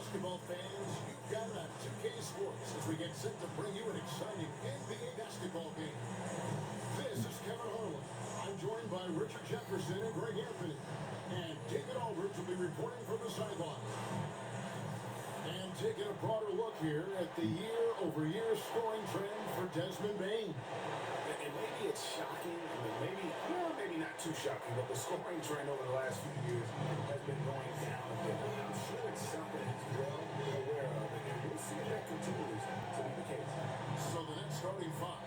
basketball fans, you've got it on 2K Sports as we get set to bring you an exciting NBA basketball game. This is Kevin Harlan. I'm joined by Richard Jefferson and Greg Anthony. And David Aldridge will be reporting from the sideline. And taking a broader look here at the year-over-year scoring trend for Desmond Bane. And maybe it's shocking, maybe not too shocking, but the scoring trend over the last few years has been going down a bit. I'm sure it's something he's well aware of, and we'll see if that continues to be the case. So the next starting five.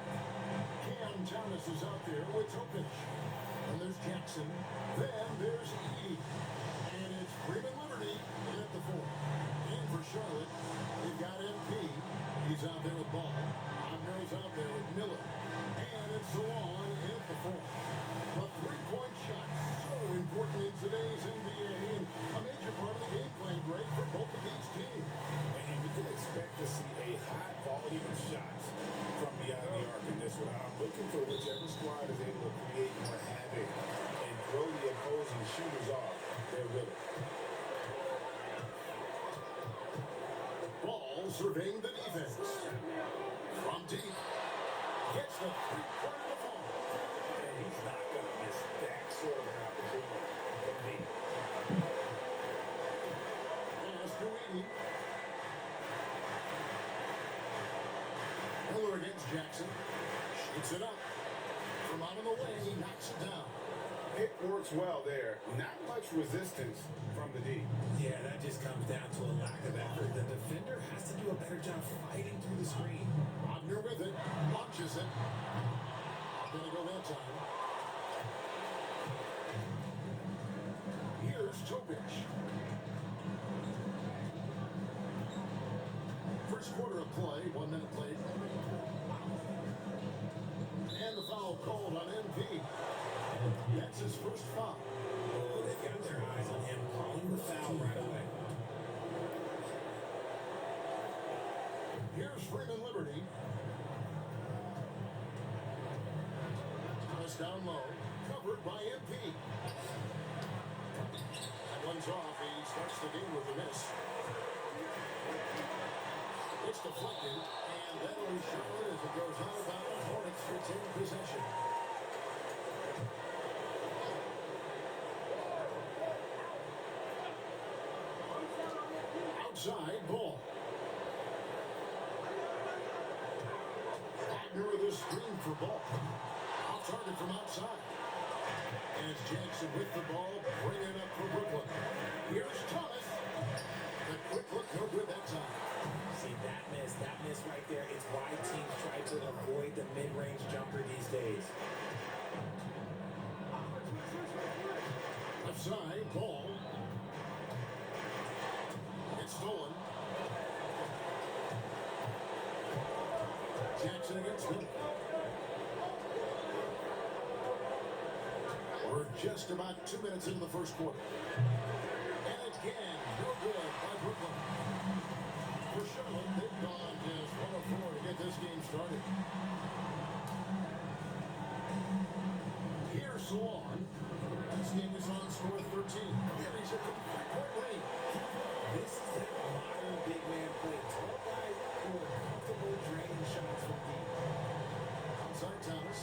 Cam Thomas is out there with Topic. And there's Jackson. Then there's Edey. And it's Freeman Liberty in at the four. And for Charlotte, they've got MP. He's out there with Ball. Amner's out there with Miller. And it's Salon in at the four. A three-point shot, so important in today's NBA. And a major part of the game plan, Greg, for both of these teams. And we can expect to see a high volume of shots from beyond the arc in this one. I'm looking for whichever squad is able to create more havoc and throw the opposing shooters off their rhythm. Ball surveying the defense. From deep. Gets the three-pointer to fall. And he's not going to miss that sort of an opportunity from deep. Pass to Edey. Miller against Jackson. Shoots it up. From out of the way, he knocks it down. It works well there. Not much resistance from the D. Yeah, that just comes down to a lack of effort. The defender has to do a better job fighting through the screen. Wagner with it. Launches it. Gonna go that time. Here's Topic. First quarter of play, 1 minute played. And the foul called on MP. That's his first foul. Oh, they've got their eyes on him, calling the foul right away. Here's Freeman Liberty. Thomas down low, covered by MP. That one's off. He starts the game with a miss. It's deflected, and that'll be Charlotte as it goes out of bounds. Hornets retain possession. Outside ball. Wagner with a screen for Ball. Off target from outside. And it's Jackson with the ball, bring it up for Brooklyn. Here's Thomas. The quick look, no good that time. See, that miss right there is why teams try to avoid the mid-range jumper these days. Left side, Ball. It's stolen. Jackson against him. We're just about 2 minutes into the first quarter. And again, no good by Brooklyn. For Charlotte, they've gone just 1 of 4 to get this game started. Here's Salon. This game is on score 13. Here he's at the three-point range. This is that modern big man play. Tall guys who are comfortable draining shots from deep. Outside Thomas.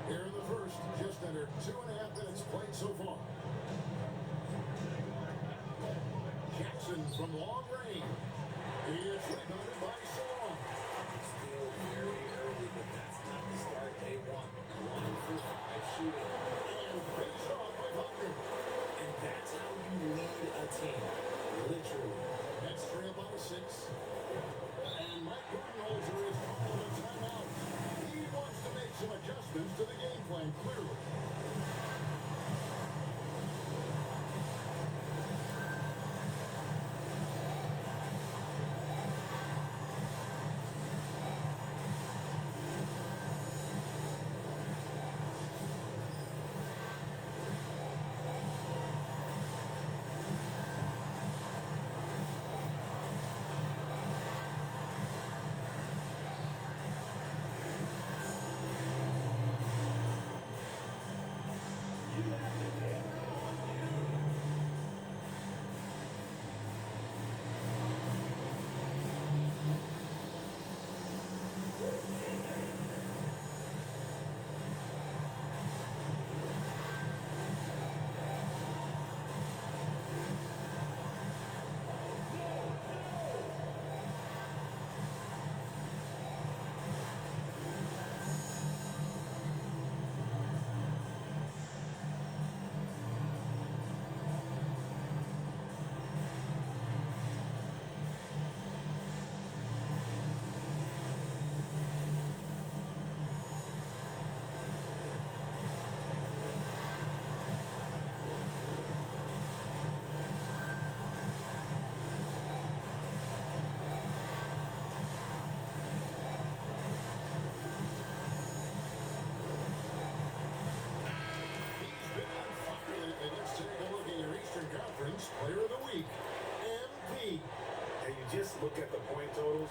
Here in the first, just under 2.5 minutes played so far. Jackson from long range. He is rebounded by Salon. Still very early, but that's not the start they want. 1 for 5 shooting. And face off by Wagner. And that's how you lead a team. Literally. That's 3 up out of 6. And Mike Budenholzer is calling a timeout. He wants to make some adjustments to the game plan, clearly. totals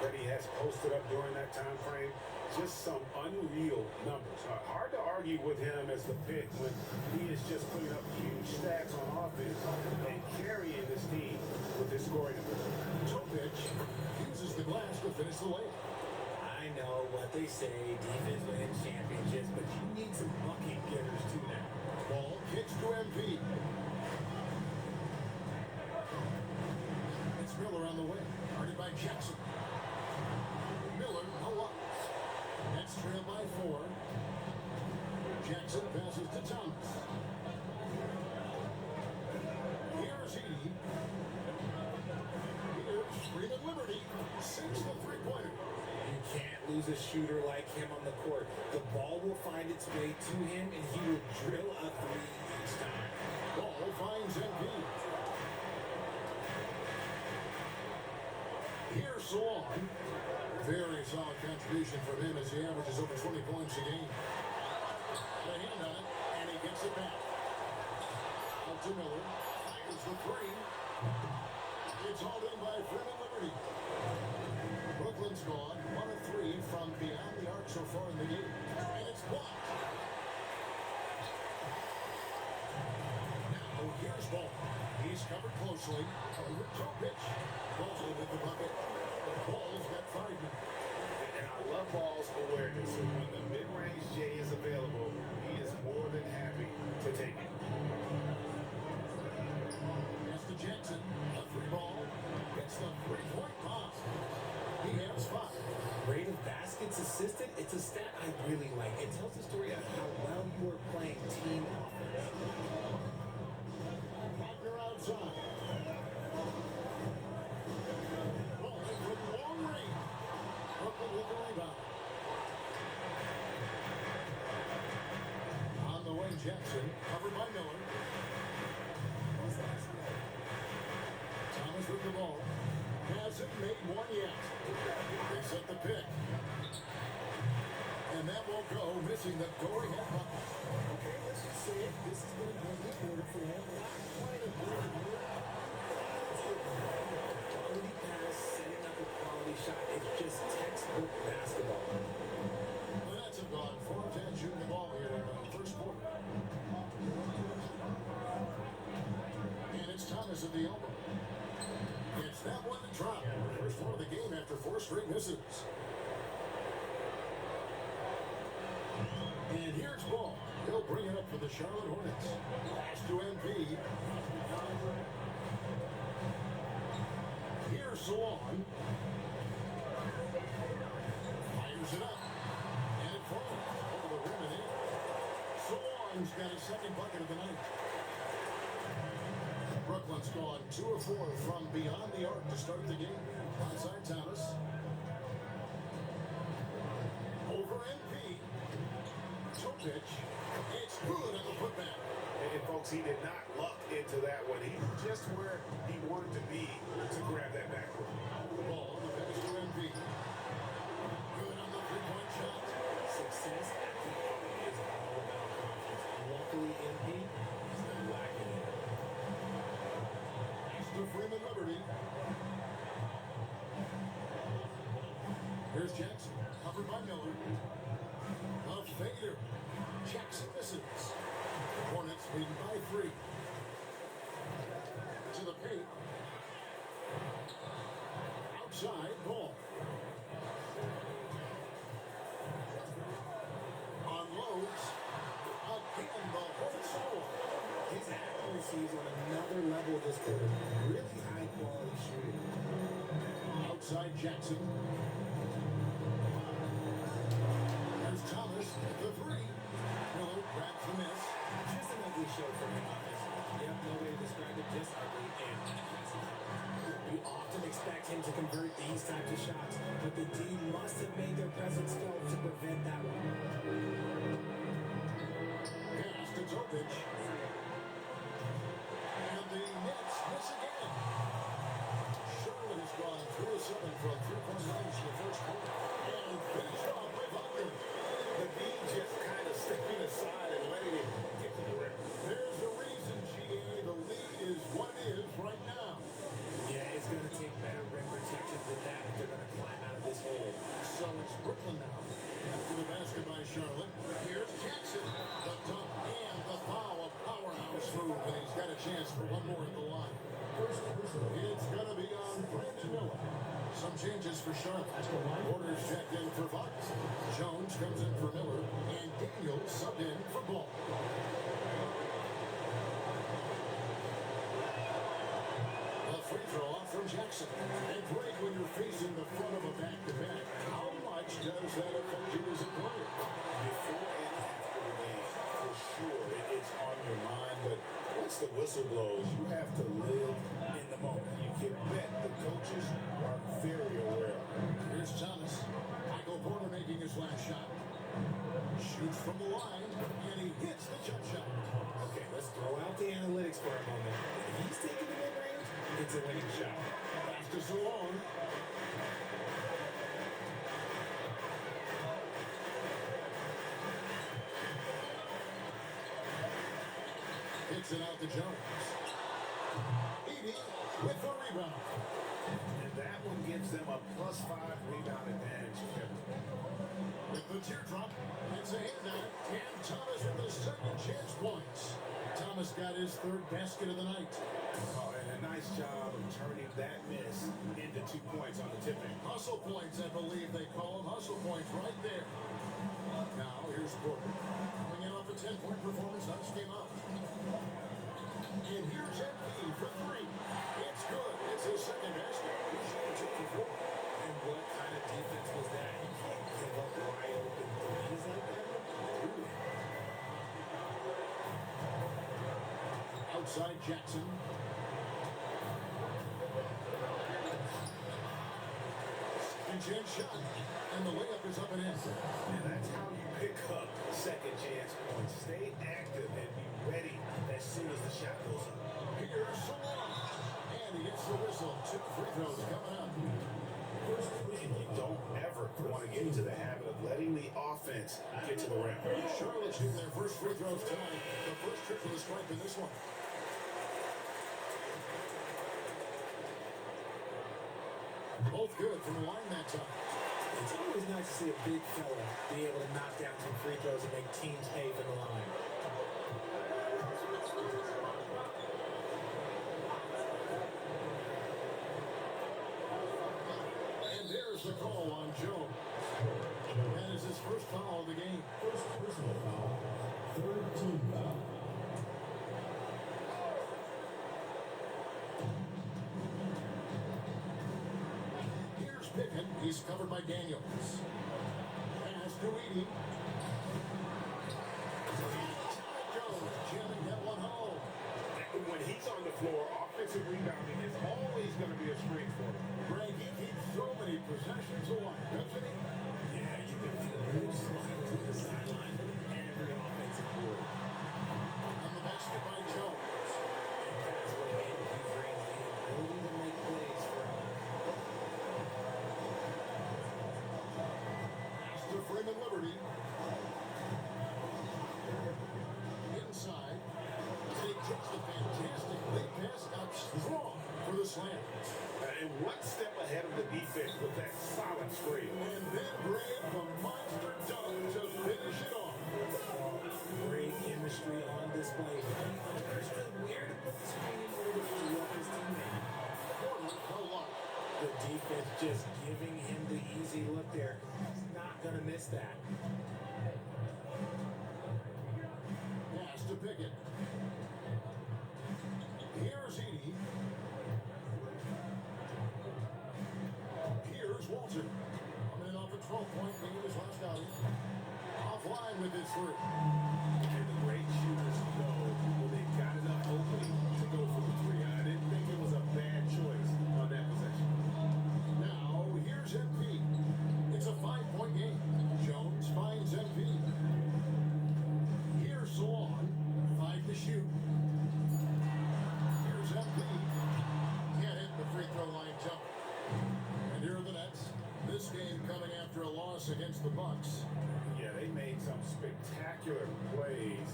that he has posted up during that time frame, just some unreal numbers. Hard to argue with him as the pick when he is just putting up huge stats on offense and carrying this team with his scoring ability. Jokic uses the glass to finish the layup. I know what they say, defense wins championships, but you need some bucket getters too now. Ball kicks to MP. It's Miller on the way, guarded by Jackson. Miller alone. Nets trail by 4. Jackson passes to Thomas. Here's he. Here's Freeman Liberty. Sinks the three-pointer. You can't lose a shooter like him on the court. The ball will find its way to him, and he will drill a three each time. Ball finds MP. Here's Salon. Very solid contribution from him as he averages over 20 points a game. The hand on it, and he gets it back. Out to Miller. Fires the three. It's hauled in by Freeman Liberty. Brooklyn's gone 1 of 3 from beyond the arc so far in the game. And it's blocked. Now here's Ball. He's covered closely. Over Jokic. Ball's with the bucket. Ball's got 5 now. And I love Ball's awareness. When the mid-range J is available, he is more than happy to take it. Pass to Jackson. A free ball. Gets the 3-point bomb. He has 5. Rate of baskets assisted, it's a stat I really like. It tells the story of how well you are playing team offense. Wagner outside. Ball from long range. Brooklyn with the rebound. On the wing, Jackson. Covered by Miller. Thomas with the ball. Hasn't made one yet. They set the pick. And that won't go, missing the go-ahead bucket. Okay, let's just say it. This is going to be a good quarter for him. Not quite a good year. Quality pass, setting up a quality shot. It's just textbook basketball. The Nets have gone 4 of 10 shooting the ball here in the first quarter. And it's Thomas at the elbow. It's that one to drop. First one of the game after 4 straight misses. And here's Ball. He'll bring it up for the Charlotte Hornets. Pass to MP. Here's Salon. Fires it up. And it falls over the rim and in. Salon's got his second bucket of the night. Brooklyn's gone 2 of 4 from beyond the arc to start the game. Onside Thomas. Over MP. Jokic. It's good on the putback. And folks, he did not luck into that one. He's just where he wanted to be to grab that backboard. Ball on the finish to MP. Good on the 3-point shot. Success at the end is all about confidence. Luckily, MP is not lacking it. Pass to Freeman Liberty. Here's Jackson. Covered by Miller. A fader. Jackson misses. Hornets leading by 3. To the paint. Outside, Ball. Unloads. Again, the Hornets score. His accuracy is on another level this quarter. Really high quality shooting. Outside Jackson. There's Thomas, the 3. Miller grabs the miss. Just an ugly show for him offensively. Yep, no way to describe it. Just ugly and impressive. You often expect him to convert these types of shots, but the D must have made their presence felt to prevent that one. Pass to Jokic. And the Nets miss again. Charlotte has gone 3 of 7 from 3-point range in the first quarter. And finished off by Wagner. The D just kind of stepping aside and letting it get to the rim. There's a reason, GA. The lead is what it is right now. Yeah, it's going to take better rim protection than that if they're It's going to be on Brandon Miller. Some changes for Charlotte. Orders checked in for Fox. Jones comes in for Miller. And Daniels subbed in for Ball. A free throw off from Jackson. And Greg, when you're facing the front of a back-to-back, how much does that affect you as a player? Before and after the game, for sure, it's on your mind. But once the whistle blows, you have to live in the moment. You can bet the coaches are very aware of it. Here's Thomas. Michael Porter making his last shot. Shoots from the line, and he hits the jump shot. Okay, let's throw out the analytics for a moment. If he's taking the mid-range, it's a winning shot. Pass to Salone. Kicks it out to Jones. Edie with the rebound. And that one gives them a +5 rebound advantage. With the teardrop, it's a handout. Cam Thomas with the second chance points. Thomas got his third basket of the night. Oh, and a nice job of turning that miss into 2 points on the tipping. Hustle points, I believe they call them. Hustle points right there. Now, here's Porter. Coming in off a 10-point performance. Nice game out. And here's MP for three. It's good. It's his second basket. He's shooting 2 for 4. And what kind of defense was that? You can't give up wide open threes like that. Outside Jackson. Second chance shot. And the layup is up and in. And that's how you pick up second chance points. Stay active and be ready as soon as the shot goes up. Here's Salone. And he gets the whistle. 2 free throws coming up. And you don't ever want to get into the habit of letting the offense get to the rim. Charlotte shooting their first free throws tonight. The first trip to the stripe in this one. Both good from the line that time. It's always nice to see a big fella be able to knock down some free throws and make teams pay for the line. And there's the call on Jones. That is his first foul of the game. First personal foul, third team foul. Here's Pickett. He's covered by Daniels. Pass to Edie. Jones jamming that one home. When he's on the floor, offensive rebounding is always going to be a strength for him. Greg, he keeps so many possessions alive, doesn't he? Yeah, you can feel him sliding to the sideline every offensive board. On the basket by Jones. And that's what made he brings the ability to make plays for him. Pass to Freeman Liberty. Inside. They catch the fantastic late pass out strong for the slam. And one step ahead of the defense with that solid screen. And then Graham, the monster dunk to finish it off. Great chemistry on display. He understood where to put the screen in order to free up his teammate. Porter, no luck. The defense just giving him the easy look there. He's not going to miss that. Pass to Pickett. Here's Edie. Here's Walter. Coming in off a 12-point lead in his last outing. Offline with his three. And the great shooters know when they've got enough opening to go for the three. I didn't think it was a bad choice on that possession. Now, here's MP. It's a 5-point game. Jones finds MP. Here's Salon. 5 to shoot. Here's MP. Can't hit the free throw line jump. And here are the Nets. This game coming after a loss against the Bucks. Yeah, they made some spectacular plays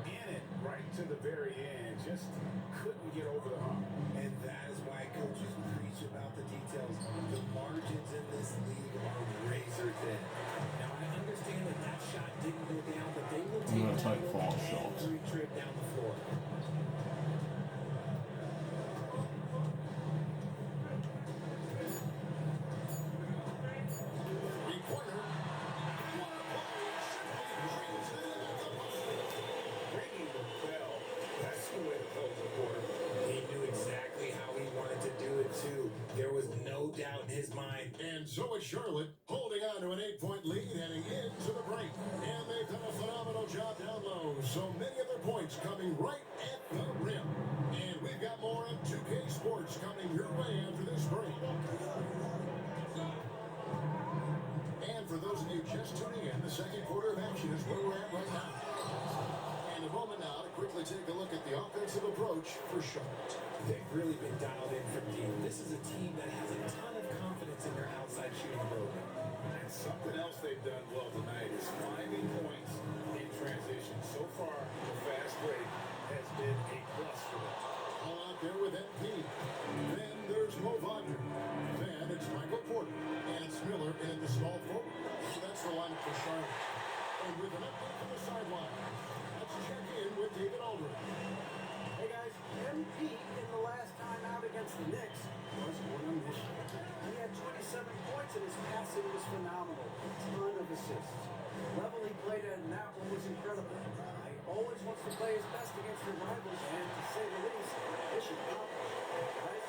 in it right to the very end. Just couldn't get over the hump. And that is why coaches preach about the details. The margins in this league are razor thin. Now, I understand that that shot didn't go down, but they will take gonna that take look false shots. every trip down the floor. So it's Charlotte holding on to an 8-point lead heading into the break. And they've done a phenomenal job down low. So many of their points coming right at the rim. And we've got more on 2K Sports coming your way after this break. And for those of you just tuning in, the second quarter of action is where we're at right now. And a moment now to quickly take a look at the offensive approach for Charlotte. They've really been dialed in from deep. This is a team that has a ton of confidence in their outside shooting program. And something else they've done well tonight is finding points in transition. So far, the fast break has been a plus for them. All out there with MP. Then there's Mo Wagner. Then it's Michael Porter. And it's Miller in at the small forward. So that's the lineup for Charlotte. And with an update from the sideline, let's check in with David Aldridge. Hey guys, MP in the last time out against the Knicks was one on mission. He had 27 points and his passing was phenomenal. A ton of assists. Level he played at in that one was incredible. He always wants to play his best against their rivals and, to say the least, mission accomplished. Guys,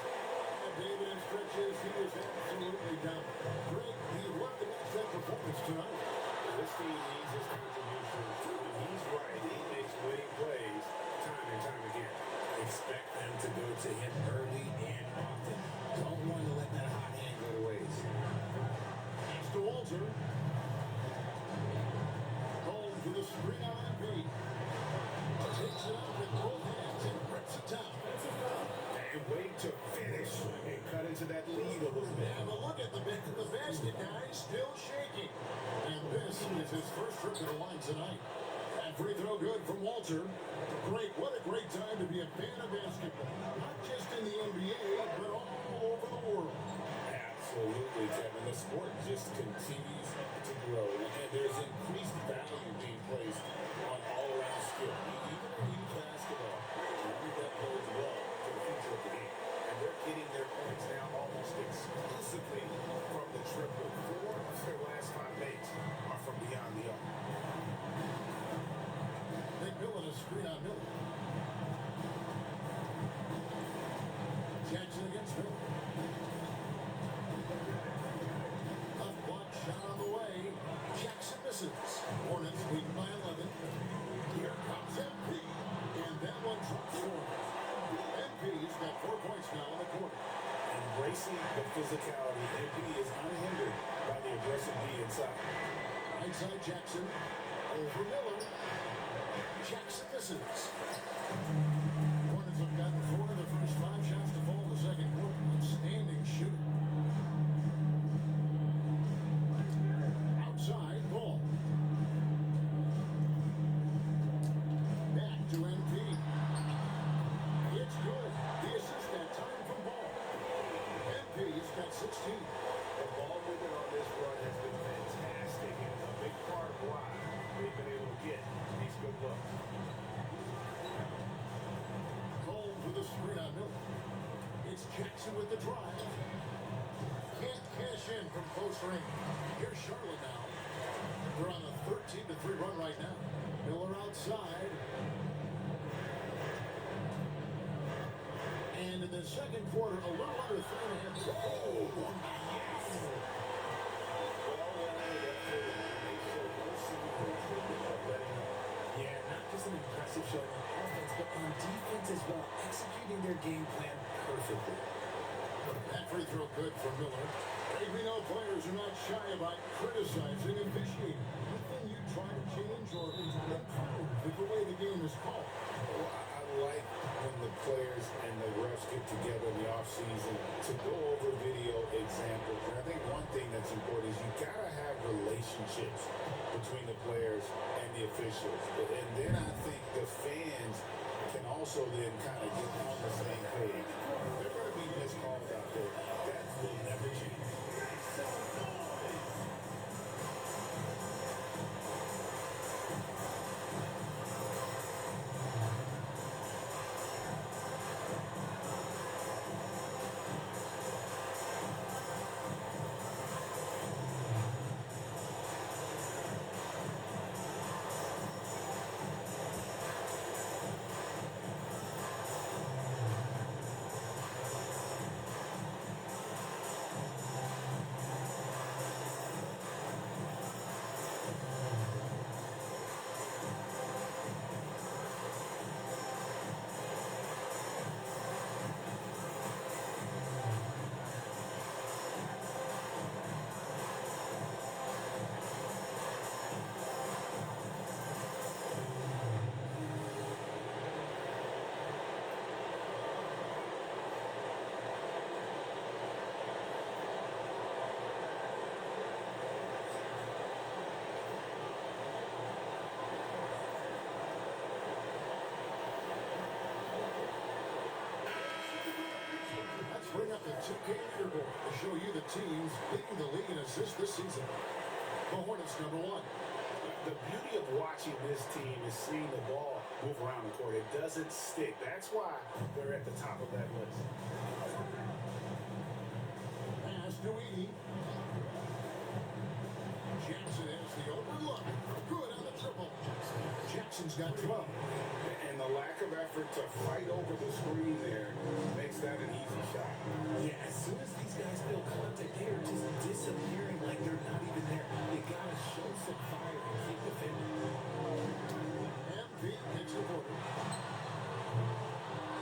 David in stretches, he is absolutely down. Great, he loved to match that performance tonight. This team needs his contribution. When he's right, he makes winning plays time and time again. Expect them to go to him early and often. Don't want to let that hot hand go to waste. Pass to Walter. Home to the screen on MP. Takes it up with both hands and rips it down. And wait to finish and cut into that lead a little bit. And a look at the basket, guys, still shaking. And this is his first trip to the line tonight. That free throw good from Walter. Great, what a great time to be a fan of basketball. Not just in the NBA, but all over the world. Absolutely, Kevin. The sport just continues to grow, and there's increased value being placed on all-around skill. Even in youth basketball, I think that bodes well for the future of the game. And they're getting their points now almost exclusively from the triple. 4 of their last 5 makes are from beyond the arc. Nick Miller a screen on Miller. Jackson against Miller. Left block shot on the way. Jackson misses. Hornets lead by 11. Here comes MP. And that one drops for him. MP's got 4 points now in the quarter. Embracing the physicality, MP is unhindered by the aggressive D inside. Right side Jackson. Over Miller. Jackson misses. Hornets have gotten 4 of their first 5 shots to fall in the second quarter. Outstanding shooting. Outside, ball. Back to MP. It's good. The assist that time from Ball. MP's got 16. The ball movement on this run has been fantastic, and it's a big part of why they've been able to get these good looks. Cole with the screen on Miller. It's Jackson with the drive. Can't cash in from close range. Here's Charlotte now. They're on a 13-3 run right now. Miller outside. And in the second quarter, a little under 3.5. Oh, Yeah, not just an impressive showing on offense, but on defense as well, executing their game plan perfectly. That free throw good for Miller. Hey, we know players are not shy about criticizing officiating. Anything you try to change or improve with the way the game is called. Well, I like when the players and the refs get together in the offseason to go over video examples. And I think one thing that's important is you gotta have relationships between the players and the officials. And then I think the fans can also then kind of get on the same page. There are going to be missed calls out there. That will never change. 2K leaderboard to show you the teams leading the league in assists this season. The Hornets, number 1. The beauty of watching this team is seeing the ball move around the court. It doesn't stick. That's why they're at the top of that list. Pass to Edie. Jackson has the open look. Good on the triple. Jackson's got 12. And the lack of effort to fight over the screen there makes that an easy shot. Yeah, as soon as these guys feel contact, they are just disappearing like they're not even there. You gotta show some fire and keep defending. MP gets the quarter.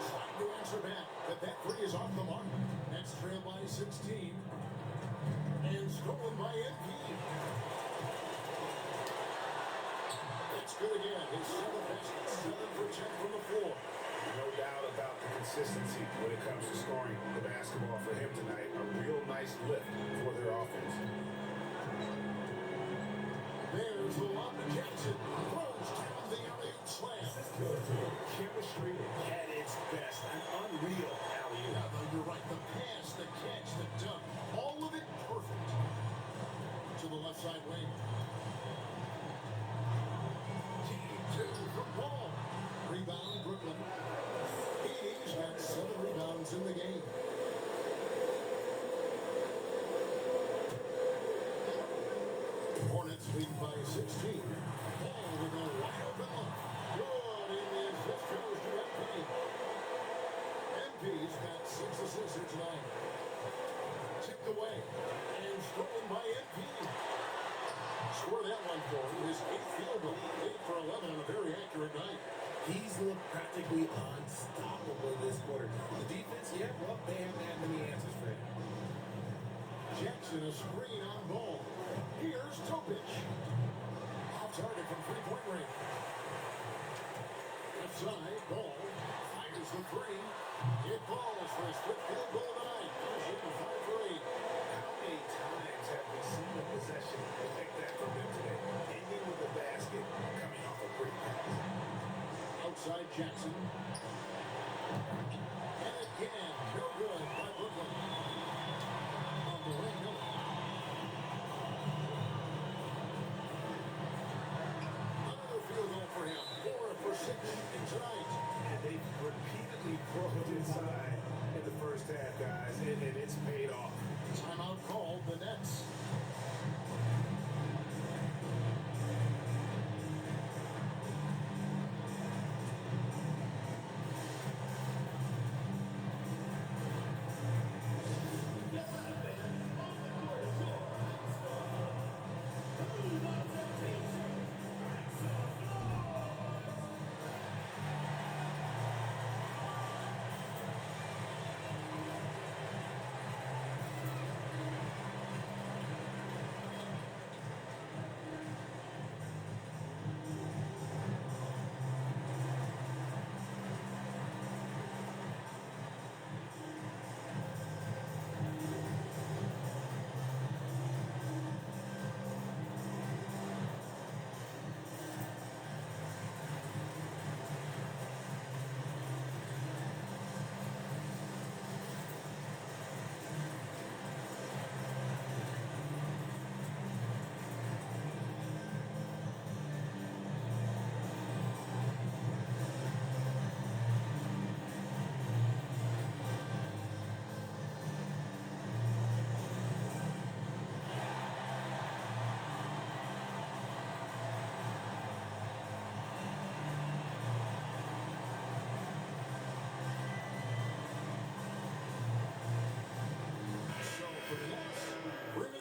Trying to answer back, but that three is off the mark. Nets trail by 16. And stolen by MP. It's good again. His 7th basket, 7 for 10 from the floor. No doubt about the consistency when it comes to scoring the basketball for him tonight. A real nice lift for their offense. There's the lob to Jackson. Throws down the alley-oop slam. Chemistry at its best. An unreal alley-oop. Yeah, though you're right. The pass, the catch, the dunk. All of it perfect. To the left side wing. T2 from Paul. Rebound, Brooklyn. He's got 7 rebounds in the game. Hornets lead by 16. Paul with a wide open look. Good in the assist goes to MP. MP's got 6 assists here tonight. Tipped away and stolen by MP. Score that one for him. His 8th field goal. 8 for 11 on a very accurate night. He's looked practically unstoppable this quarter. The defense, yeah, well, they haven't had many answers for him. Jackson a screen on ball. Here's Topic. Off target from three-point range. Left side, ball. Fires the three. It falls for his 5th field goal tonight. Finishing 5 for 8. How many times have we seen a possession like that from them today? Ending with the basket, coming off a great pass. Outside Jackson. And again, no good by Brooklyn. On the ring, no. Another field goal for him. 4 for 6 tonight. And they repeatedly broke inside in the first half, guys, and it's paid off. Timeout called the Nets.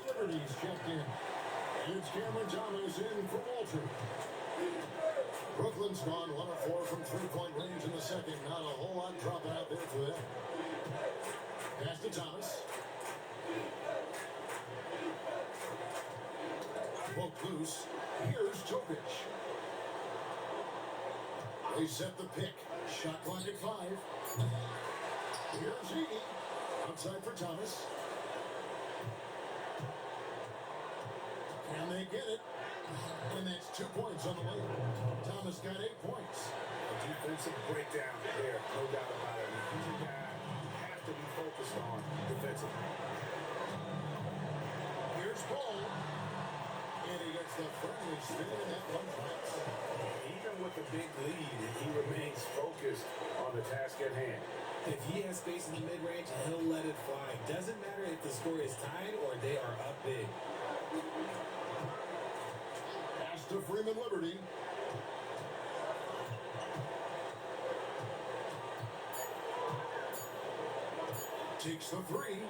Liberty's checked in. It's Cameron Thomas in for Walter. Brooklyn's gone 1 of 4 from three-point range in the second. Not a whole lot dropping out there for them. Pass to Thomas. Poked loose. Here's Topic. They set the pick. Shot clock at 5. Here's Edie. Outside for Thomas. Can they get it? And that's 2 points on the way. Thomas got 8 points. A defensive breakdown there, no doubt about it. You have to be focused on defensively. Here's Ball. And he gets the friendly spin in that one pass. Even with the big lead, he remains focused on the task at hand. If he has space in the mid-range, he'll let it fly. Doesn't matter if the score is tied or they are up big. Pass to Freeman Liberty. Takes the three.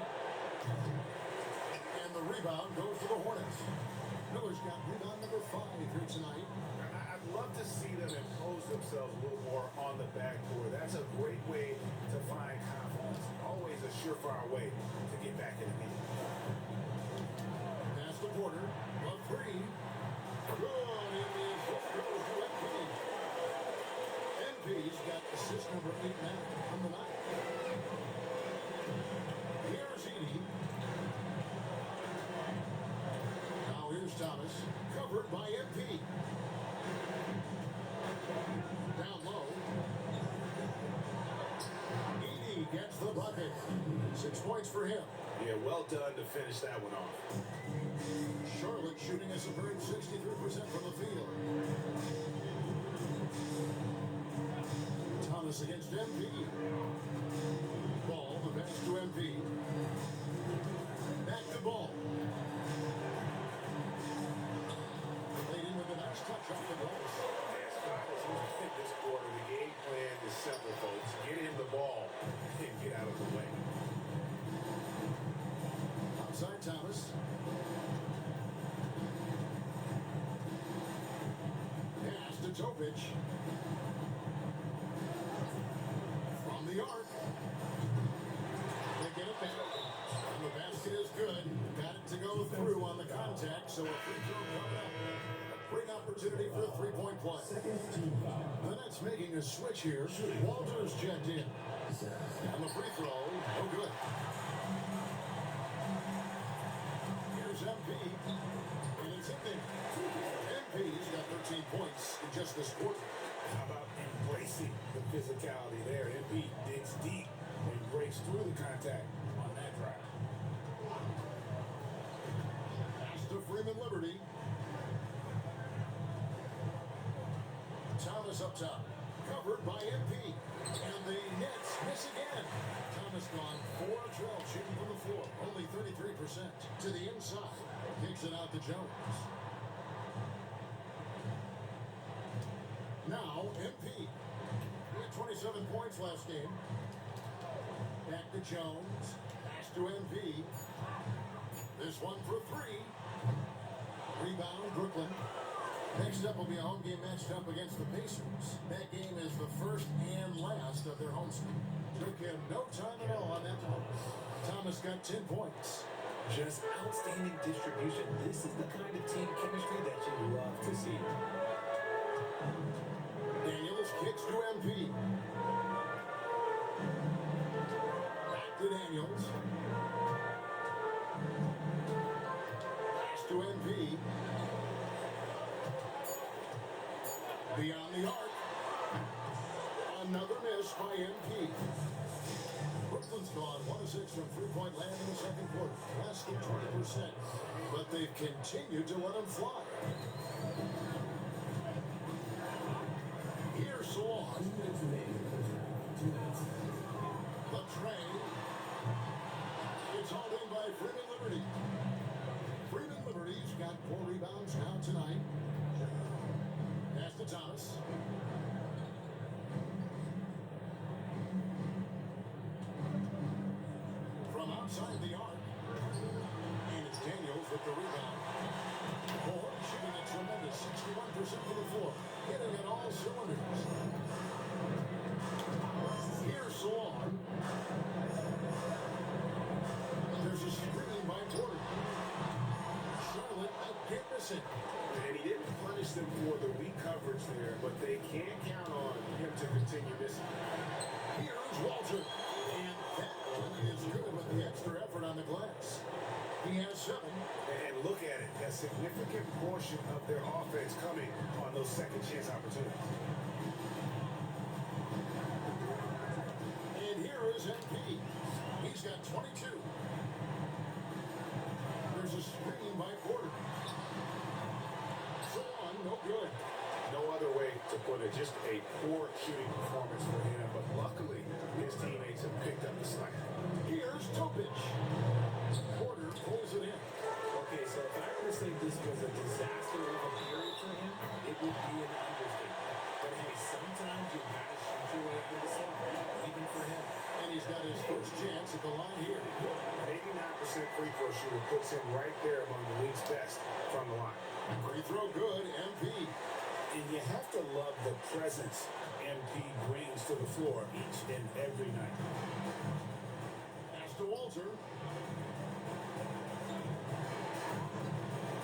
And the rebound goes to the Hornets. Miller's got rebound number 5 here tonight. I'd love to see them impose themselves a little more on the backboard. That's a great way to find confidence. Always a surefire way to get back in the game. Pass to Porter. A three. Good. And the assist goes to MP. MP's got assist number 8 now on the night. Here's Edey. Now here's Thomas. Covered by MP. Down low. Edey gets the bucket. 6 points for him. Yeah, well done to finish that one off. Charlotte shooting a superb 63% from the field. Thomas against MP. Ball, the pass to MP. Back to Ball. Played in with a nice touch off the glass. In this quarter, the game plan is simple, folks. Get him the ball and get out of the way. Outside Thomas. Pass to Topic. From the arc. They get it back. And the basket is good. Got it to go through on the contact, so a free throw coming up. A great opportunity for a three-point play. Second team foul. The Nets making a switch here. Walters checked in. And the free throw, no good. Here's MP. And it's in there. MP's got 13 points in just this quarter. How about embracing the physicality there? MP digs deep and breaks through the contact on that drive. Pass to Freeman Liberty. Thomas up top. Covered by MP. And the Nets miss again. Thomas gone 4 of 12 shooting from the floor. Only 33% to the inside. Kicks it out to Jones. Now MP. He had 27 points last game. Back to Jones. Pass to MP. This one for 3. Rebound Brooklyn. Next up will be a home game matched up against the Pacers. That game is the first and last of their homestand. Took him no time at all on that one. Thomas got 10 points. Just outstanding distribution. This is the kind of team chemistry that you love to see. Daniels kicks to MP. Back to Daniels. Pass to MP. Beyond the arc. Another miss by MP. Brooklyn's gone 1 of 6 from three-point land in the second quarter. Less than 20%. But they've continued to let them fly. Here's Salon. 2 minutes remaining in the first half. 2 minutes. The train. It's hauled in by Freeman Liberty. Freeman Liberty's got 4 rebounds now tonight. Pass to Thomas. From outside the arc. And it's Daniels with the rebound. Moore shooting a tremendous 61% from the floor. Hitting at all cylinders. Here's Salon. There's a screen by Porter. Charlotte can't miss it. And he didn't punish them for the weak coverage there, but they can't count on him to continue missing. Here's Walter. And that one is good with the extra effort on the glass. He has 7. And look at it, a significant portion of their offense coming on those second chance opportunities. And here is MP. He's got 22. There's a screen by Porter. So on, no good. No other way to put it. Just a poor shooting performance for him. But luckily, his teammates have picked up the slack. Here's Topic. Porter pulls it in. Okay, so if I were to say this was a disaster of a period for him, it would be an understatement. But hey, sometimes you gotta shoot your way into the sun, even for him. And he's got his first chance at the line here. An 89% free throw shooter puts him right there among the league's best from the line. Free throw good, MP. And you have to love the presence MP brings to the floor each and every night. Pass to Walter.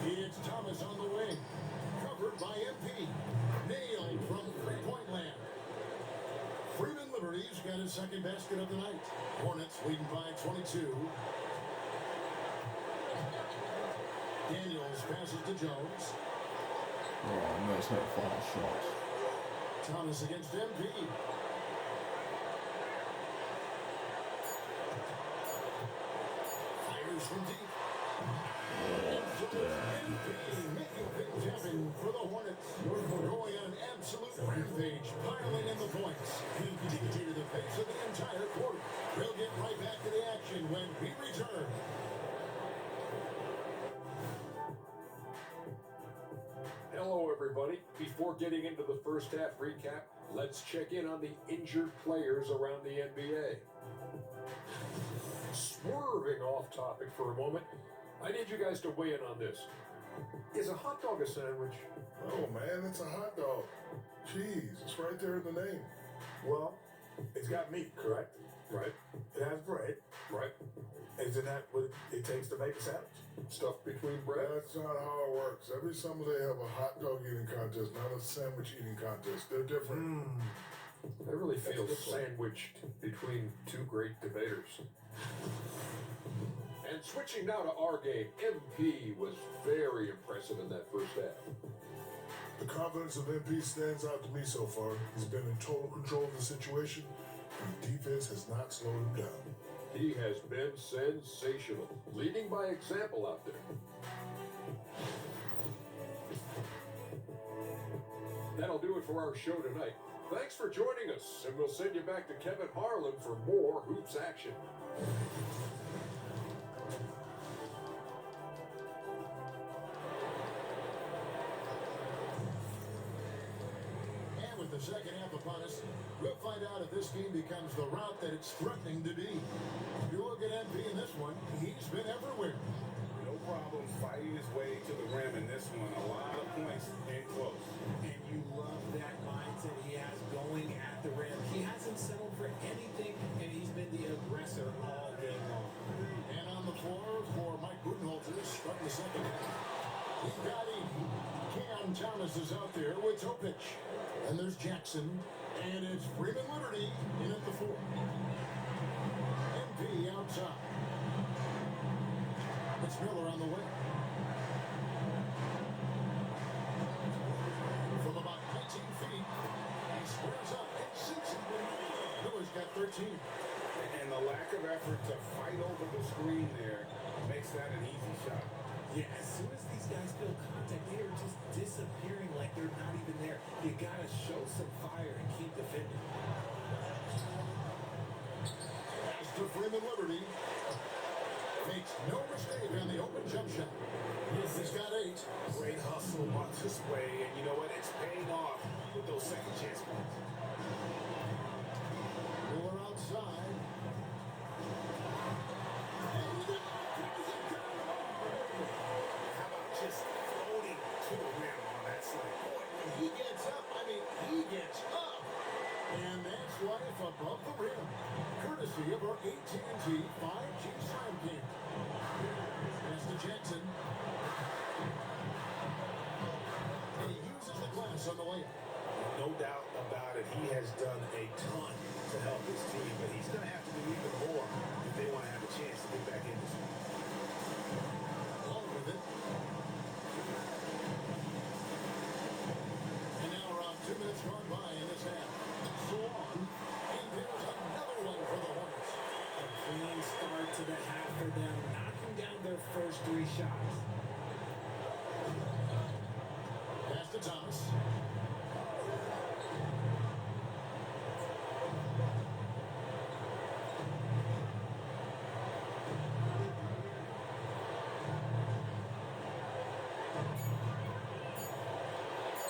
It's Thomas on the wing. Covered by MP. Nailed from three-point land. Freeman Liberty's got his second basket of the night. Hornets leading by 22. Daniels passes to Jones. Oh, no, it's not a foul shot. Thomas against MP. Fires from deep. MP making things happen for the Hornets. Going on an absolute rampage, piling in the points. He dictated the pace of the entire quarter. We'll get right back to the action when we return. Hello, everybody. Before getting into the first half recap, let's check in on the injured players around the NBA. Swerving off topic for a moment, I need you guys to weigh in on this. Is a hot dog a sandwich? Oh man, it's a hot dog. Cheese, it's right there in the name. Well, it's got meat, correct? Right, It has bread. right. Isn't that what it takes to make a sandwich? Stuff between bread. That's not how it works. Every summer they have a hot dog eating contest, not a sandwich eating contest. They're different. I really feel That's a good point. sandwiched between two great debaters. And switching now to our game, MP was very impressive in that first half. The confidence of MP stands out to me so far. He's been in total control of the situation, and the defense has not slowed him down. He has been sensational, leading by example out there. That'll do it for our show tonight. Thanks for joining us, and we'll send you back to Kevin Harlan for more hoops action. And with the second half upon us, we'll find out if this game becomes the route that it's threatening to be. You look at MP in this one, he's been everywhere. No problem fighting his way to the rim in this one. A lot of points and close. And you love that mindset he has going at the rim. He hasn't settled for anything, and he's been the aggressor all game long. And on the floor for Mike Budenholzer, starting the second half. He's got 80. Cam Thomas is out there with Topic. And there's Jackson. And it's Freeman Liberty in at the 4. MP outside. It's Miller on the way. From about 19 feet, he squares up and sinks it. Miller's got 13. And the lack of effort to fight over the screen there makes that an easy shot. Yeah, as soon as these guys feel contact, they are just disappearing like they're not even there. You gotta show some fire and keep defending. Pass to Freeman Liberty. Makes no mistake on the open jump shot. He's got 8. Great hustle months this way, and you know what? It's paying off with those second chance points. Miller outside. How about just floating to the rim on that slam? Boy, when he gets up, I mean, he gets up. And that's life above the rim. Courtesy of our AT&T 5G Slam Cam. Pass to Jackson. And he uses the glass on the layup. No doubt about it. He has done a ton to help his team, but he's going to have to do even more if they want to have a chance to get back in this one. Along with it. And now around 2 minutes gone by in this half. So on. And there's another one for the Hornets. A clean to the half for them, knocking down their first 3 shots. Pass to Thomas.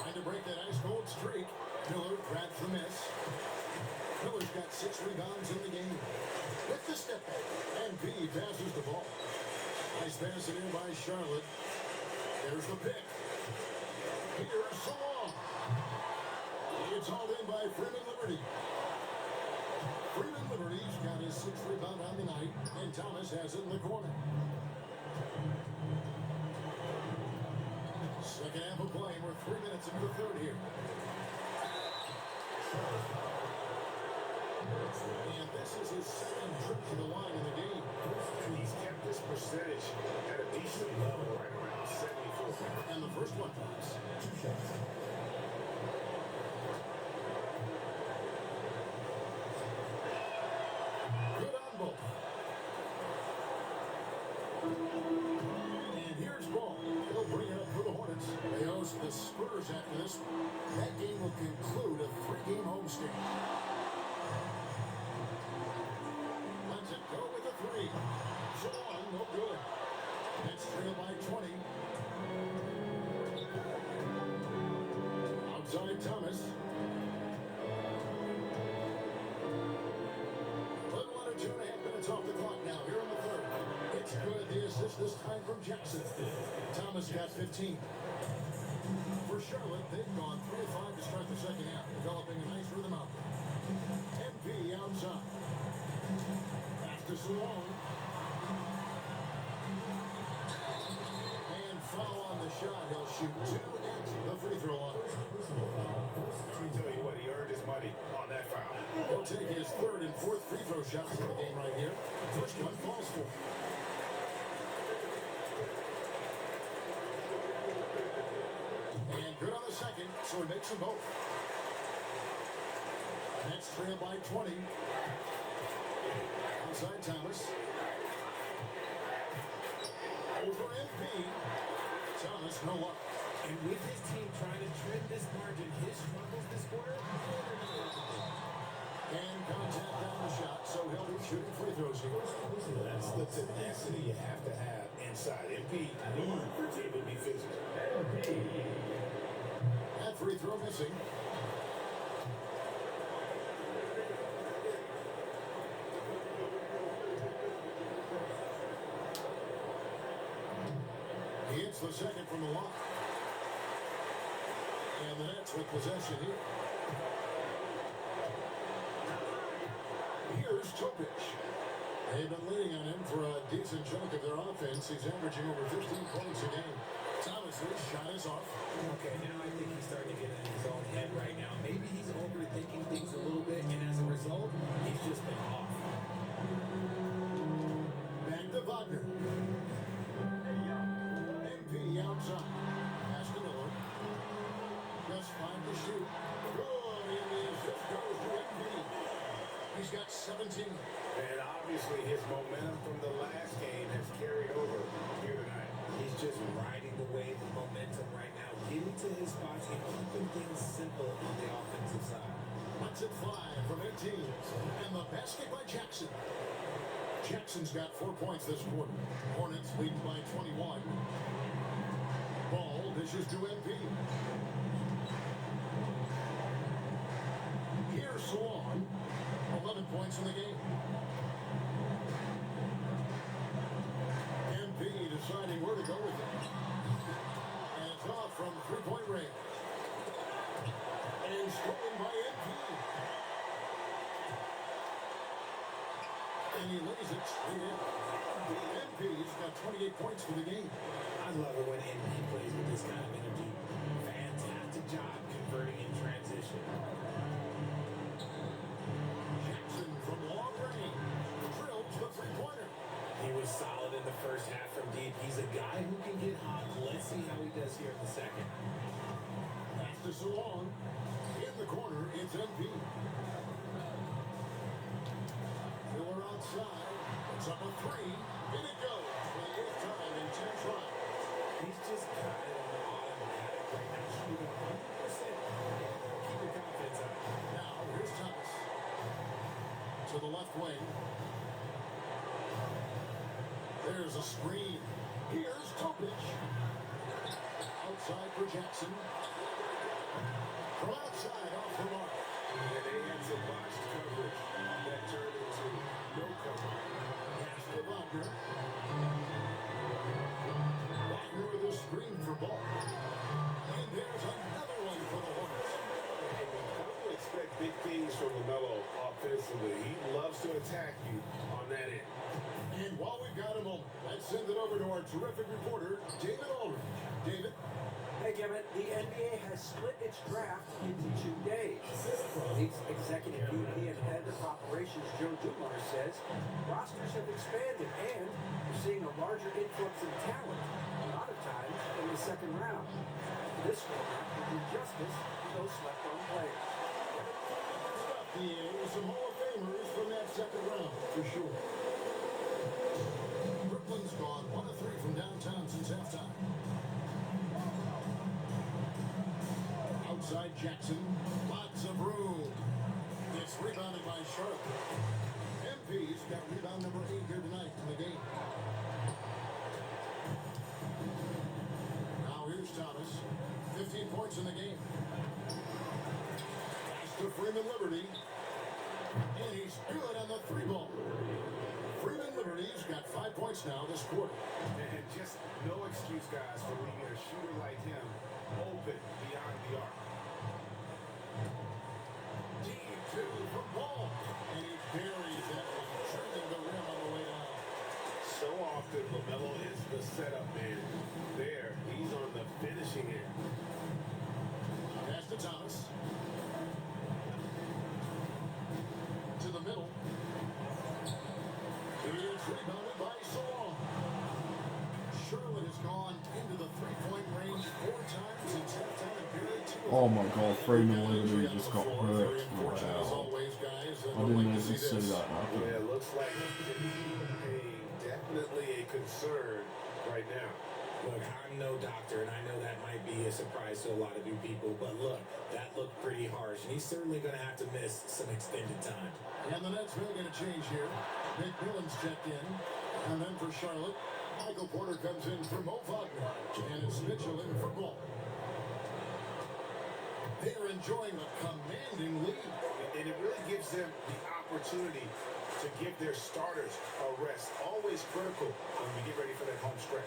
Trying to break that ice cold streak. Miller grabs the miss. Miller's got 6 rebounds in the game. With the step back, and B passes the ball. Nice pass it in by Charlotte. There's the pick. Here's Salon. It's hauled in by Freeman Liberty. Freeman Liberty's got his 6th rebound on the night, and Thomas has it in the corner. Second half of play. We're 3 minutes into the third here. And this is his 2nd trip to the line in the game. And he's kept this percentage at a decent level, right around 74. And the first one drops. 2 shots. Good on both. And here's Ball. He'll bring it up for the Hornets. They host the Spurs after this one. That game will conclude a 3-game homestand. Lets it go with a 3. Salon, no good. It's trailed by 20. Outside Thomas. Little under 2.5 minutes off the clock now here in the third. It's good. The assist this time from Jackson. Thomas got 15. For Charlotte, they've gone 3 of 5 to start the second half, developing a nice rhythm out there. MP outside. Pass to Salon. And foul on the shot. He'll shoot 2 at the free throw line. Let me tell you what, he earned his money on that foul. He'll take his 3rd and 4th free throw shots of the game right here. First one falls for him. And good on the second, so he makes them both. Next trail by 20. Outside Thomas. Over MP. Thomas, no luck. And with his team trying to trim this margin, his struggles this quarter, And contact down the shot, so he'll be shooting free throws here. That's the tenacity you have to have inside. MP needs to be physical. That free throw missing. He hits the second from the line. And the Nets with possession here. Here's Topic. They've been leaning on him for a decent chunk of their offense. He's averaging over 15 points a game. Thomas's shot is off. okay, now I think he's starting to get in his own head right now. Maybe he's overthinking things a little bit, and as a result, he's just been off. Back to Wagner. MP outside. Pass to Miller. Just 5 to shoot. Good, and the assist goes to MP. He's got 17. And obviously his momentum from the last game has carried over here tonight. He's just riding the wave of momentum right now, getting to his spots and keeping things simple on the offensive side. That's at 5 from 18. And the basket by Jackson. Jackson's got 4 points this quarter. Hornets lead by 21. Ball dishes to MP. Here's Salon. 11 points in the game. MP deciding where to go with it. And it's off from 3-point range. And stolen by MP. And he lays it straight in. MP's got 28 points for the game. I love it when MP plays with this kind of energy. Fantastic job converting in transition. Jackson from long range drills the three-pointer. He was solid in the first half from deep. He's a guy who can get hot. Let's see how he does here in the second. Pass to Salon. In the corner, it's MP. Miller outside. Puts up a three. In it goes for the 8th time in 10 tries. He's just got it on the automatic right now. Shooting 100%. Keep your confidence up. Now, here's Thomas. To the left wing. There's a screen. Here's Topic. Outside for Jackson. From outside off the mark. And they had some botched coverage that turned into no cover. Pass to Wagner. Wagner with a screen for ball. And there's another one for the Hornets. And you probably expect big things from LaMelo offensively. He loves to attack you on that end. And while we've got a moment, let's send it over to our terrific reporter, David Aldridge. David? Hey, Kevin, the NBA has split its draft into 2 days. League's executive VP and head of operations Joe Dumars says rosters have expanded and we're seeing a larger influx of talent, a lot of times in the second round. This format will do justice to those slept-on players. Stuff, with some Hall of Famers from that second round, for sure. Brooklyn's gone 1 of 3 from downtown since halftime. Outside Jackson, lots of room. It's rebounded by Charlotte. MP's got rebound number 8 here tonight in the game. Now here's Thomas, 15 points in the game. Pass to Freeman Liberty, and he's good on the 3-ball. Freeman Liberty's got 5 points now this quarter. And just no excuse, guys, for leaving a shooter like him open beyond the arc. Deep two for Ball, and he buries that one, trimming the rim on the way down. So often, LaMelo is the setup man. There, he's on the finishing end. Pass to Thomas. To the middle. It's rebounded by Solon. Charlotte has gone into the 3-point range 4 times since halftime and buried 2. Oh my god, Freeman Liberty just got hurt. Wow. I didn't even see that happen. Yeah, it looks like definitely a concern right now. Look, I'm no doctor, and I know that might be a surprise to a lot of you people, but look, that looked pretty harsh, and he's certainly going to have to miss some extended time. And the Nets making a change here. McMillan's checked in. And then for Charlotte, Michael Porter comes in for Mo Wagner. And it's Mitchell in for Ball. They're enjoying a commanding lead. And it really gives them the opportunity to give their starters a rest. Always critical when we get ready for that home stretch.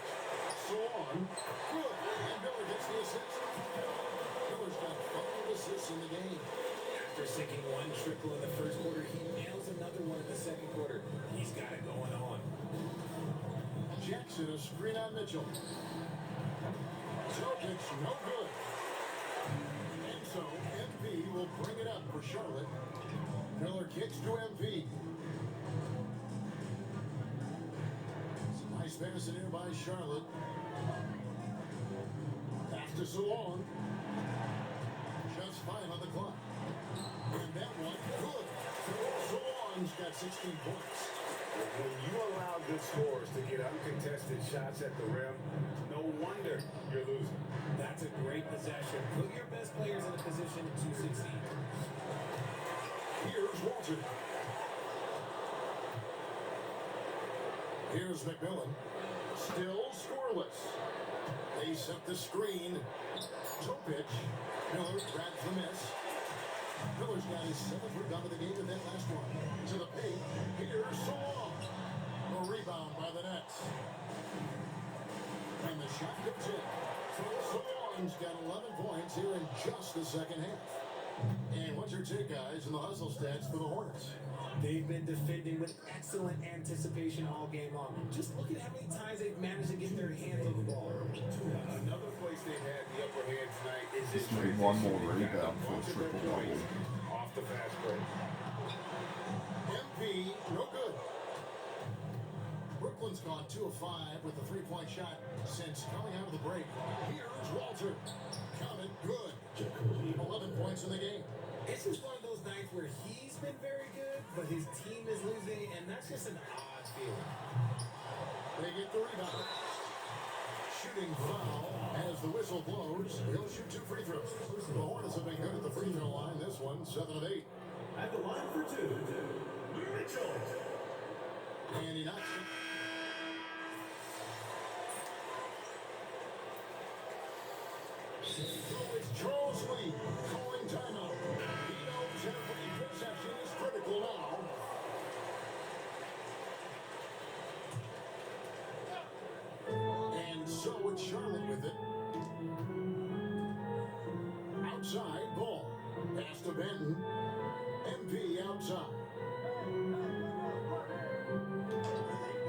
So on. Good. And Miller gets the assist. Miller's got 5 assists in the game. After sinking 1 triple in the first quarter, he nails another one in the second quarter. He's got it going on. Jackson, a screen on Mitchell. Jokic, no good. And so MP will bring it up for Charlotte. Miller kicks to MP. Some nice pass in here by Charlotte. Pass to Solon. Just 5 on the clock. And that one, good. Solon's got 16 points. When you allow good scorers to get uncontested shots at the rim, no wonder you're losing. That's a great possession. Put your best players in a position to succeed. Here's Walter. Here's McMillan. Still scoreless. They set the screen. Topic. Miller grabs the miss. Miller's got his 7th rebound of the game in that last one. To the paint. Here's Solon. A rebound by the Nets. And the shot goes in. Solon's got 11 points here in just the second half. And what's your take, guys, in the hustle stats for the Hornets? They've been defending with excellent anticipation all game long. Just look at how many times they've managed to get their hands on the ball. Another place they've had the upper hand tonight is Just need one more rebound for a triple double. Off the fast break. MP, no good. Brooklyn's gone 2 of 5 with a 3-point shot since coming out of the break. Here's Walter. Counted good. 11 points in the game. It's just one of those nights where he's been very good, but his team is losing, and that's just an odd feeling. They get the rebound. Shooting foul as the whistle blows. He'll shoot 2 free throws. The Hornets have been good at the free throw line. This one, 7 of 8. At the line for 2, Mitchell. And he knocks it. So it's Charles Lee calling timeout. He knows every possession is critical now. And so it's Charlotte with it. Outside, ball. Pass to Benton. MP outside.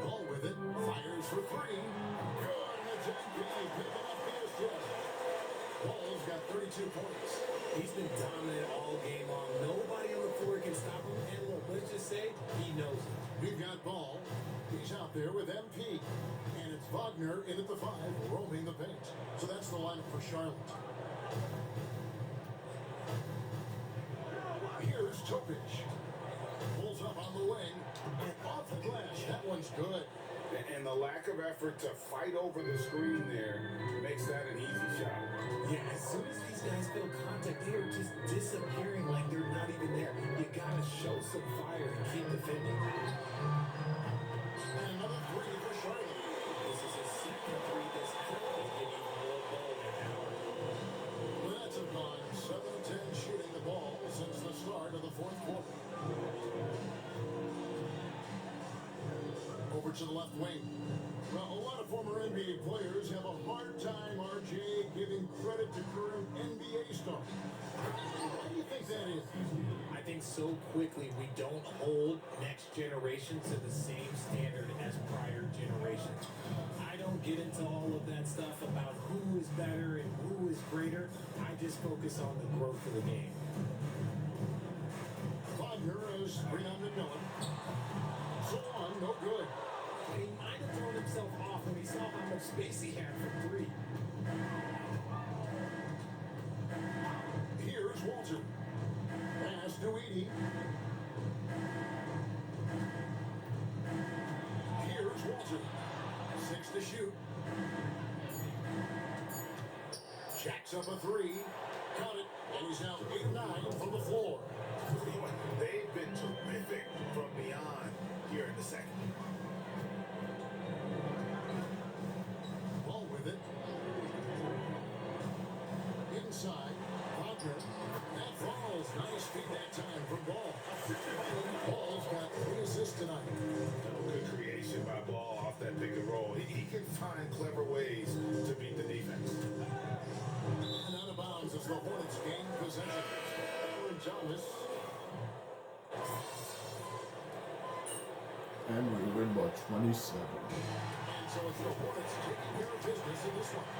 Ball with it. Fires for 3. Good. And it's MP picking up the assist. Ball's got 32 points. He's been dominant all game long. Nobody on the floor can stop him. And look, let's just say he knows it. We've got Ball. He's out there with MP. And it's Wagner in at the 5, roaming the paint. So that's the lineup for Charlotte. Here's Topic. Pulls up on the wing. And off the glass. That one's good. And the lack of effort to fight over the screen there makes that an easy shot. Yeah, as soon as these guys feel contact, they are just disappearing like they're not even there. You gotta show some fire and keep defending. And another 3 for Charlotte. This is his second 3 this half. He's getting more ball now. The Nets have gone 7-10 shooting the ball since the start of the 4th quarter. Over to the left wing. Well, a lot of former NBA players have a hard time, RJ, giving credit to current NBA stars. Why do you think that is? I think so quickly we don't hold next generation to the same standard as prior generations. I don't get into all of that stuff about who is better and who is greater. I just focus on the growth of the game. Wagner is rebounded Miller. So on, no good. He might have thrown himself off when he saw how much space he had for 3. Here's Walter. Pass to Edie. Here's Walter. 6 to shoot. Jacks up a 3. Got it. And he's now 8 of 9 from the floor. They've been terrific from beyond here in the second. Ball with it. Inside. Wagner. That falls. Nice feed that time from Ball. Ball's got 3 assists tonight. Good creation by Ball off that pick and roll. He can find clever ways to beat the defense. And out of bounds as the Hornets gain possession. Aaron Thomas. And we win by 27. And so it's the Hornets taking care of business in this one.